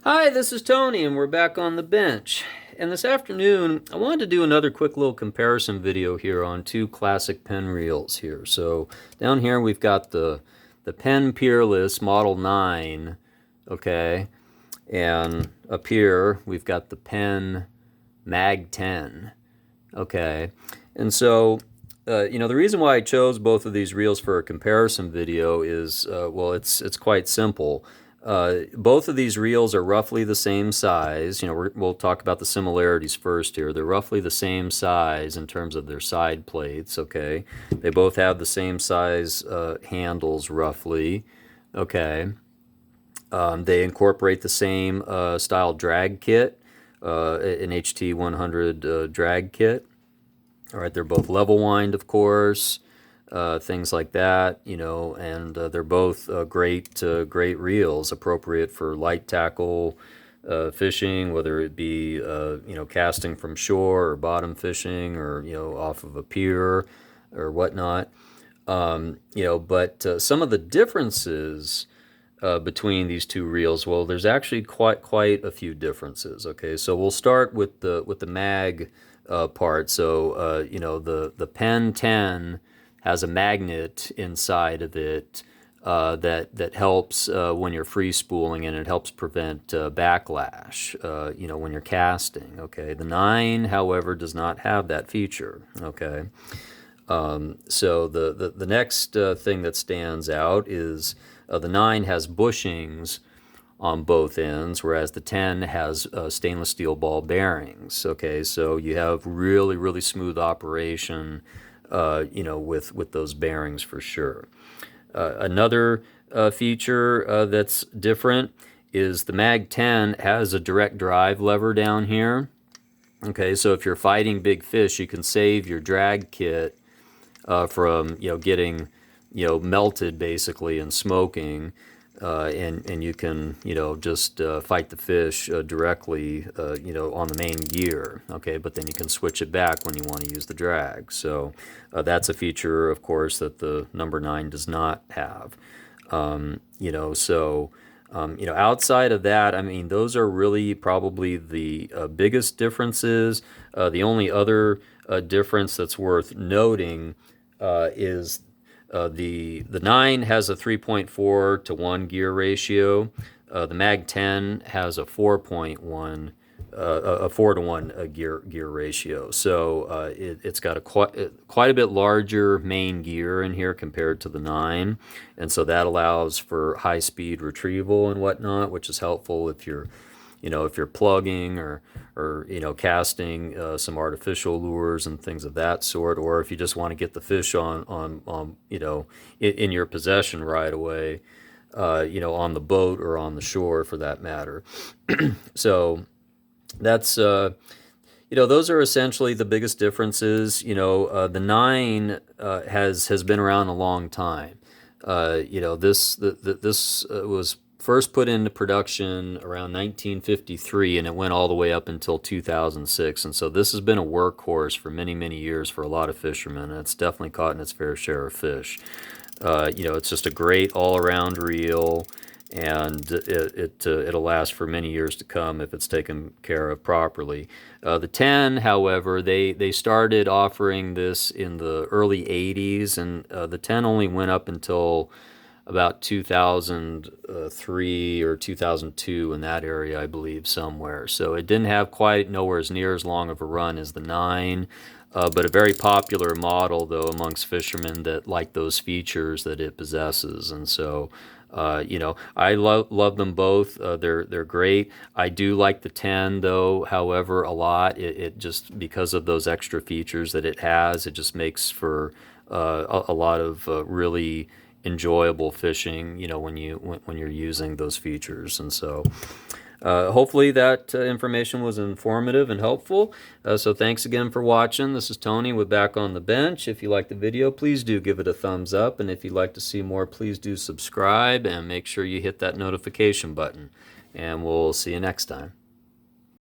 Hi, this is Tony, and we're back on the bench. And this afternoon, I wanted to do another quick little comparison video here on two classic pen reels here. So down here we've got the Penn Peerless Model 9, okay, and up here we've got the Penn Mag 10, okay. And so the reason why I chose both of these reels for a comparison video is, well, it's quite simple. Both of these reels are roughly the same size. We'll talk about the similarities first here. They're roughly the same size in terms of their side plates, okay? They both have the same size handles, roughly, okay? They incorporate the same style drag kit, an HT100 drag kit. All right, they're both level wind, of course, things like that, and they're both great reels, appropriate for light tackle fishing, whether it be casting from shore or bottom fishing or off of a pier or whatnot. But some of the differences between these two reels, well, there's actually quite a few differences. Okay, so we'll start with the mag part. So the Penn 10 has a magnet inside of it that helps when you're free spooling, and it helps prevent backlash when you're casting. Okay, the 9, however, does not have that feature. Okay. So the next thing that stands out is the 9 has bushings on both ends, whereas the 10 has stainless steel ball bearings. Okay, so you have really smooth operation, with those bearings for sure. Another feature that's different is the Mag 10 has a direct drive lever down here. Okay, so if you're fighting big fish, you can save your drag kit from getting melted basically and smoking, and you can just fight the fish directly on the main gear. Okay, but then you can switch it back when you want to use the drag. So that's a feature, of course, that the number 9 does not have. Outside of that, I mean, those are really probably the biggest differences. The only other difference that's worth noting is the 9 has a 3.4 to 1 gear ratio. The Mag 10 has a 4.1 a 4 to 1 gear ratio. So it's got a quite a bit larger main gear in here compared to the 9, and so that allows for high speed retrieval and whatnot, which is helpful if you're plugging or casting some artificial lures and things of that sort, or if you just want to get the fish on in your possession right away, on the boat or on the shore for that matter. So that's those are essentially the biggest differences. The 9 has been around a long time. This was first put into production around 1953, and it went all the way up until 2006. And so this has been a workhorse for many years for a lot of fishermen, and it's definitely caught in its fair share of fish. It's just a great all-around reel, and it'll last for many years to come if it's taken care of properly. The 10, however, they started offering this in the early 80s, and the 10 only went up until about 2003 or 2002, in that area, I believe, somewhere. So it didn't have quite nowhere near as long of a run as the 9. But a very popular model, though, amongst fishermen that like those features that it possesses. And so, I love them both. They're great. I do like the 10, though, however, a lot. It just, because of those extra features that it has, it just makes for a lot of really enjoyable fishing, when you're using those features. And so hopefully that information was informative and helpful. So thanks again for watching. This is Tony with Back on the Bench. If you liked the video, please do give it a thumbs up. And if you'd like to see more, please do subscribe and make sure you hit that notification button. And we'll see you next time.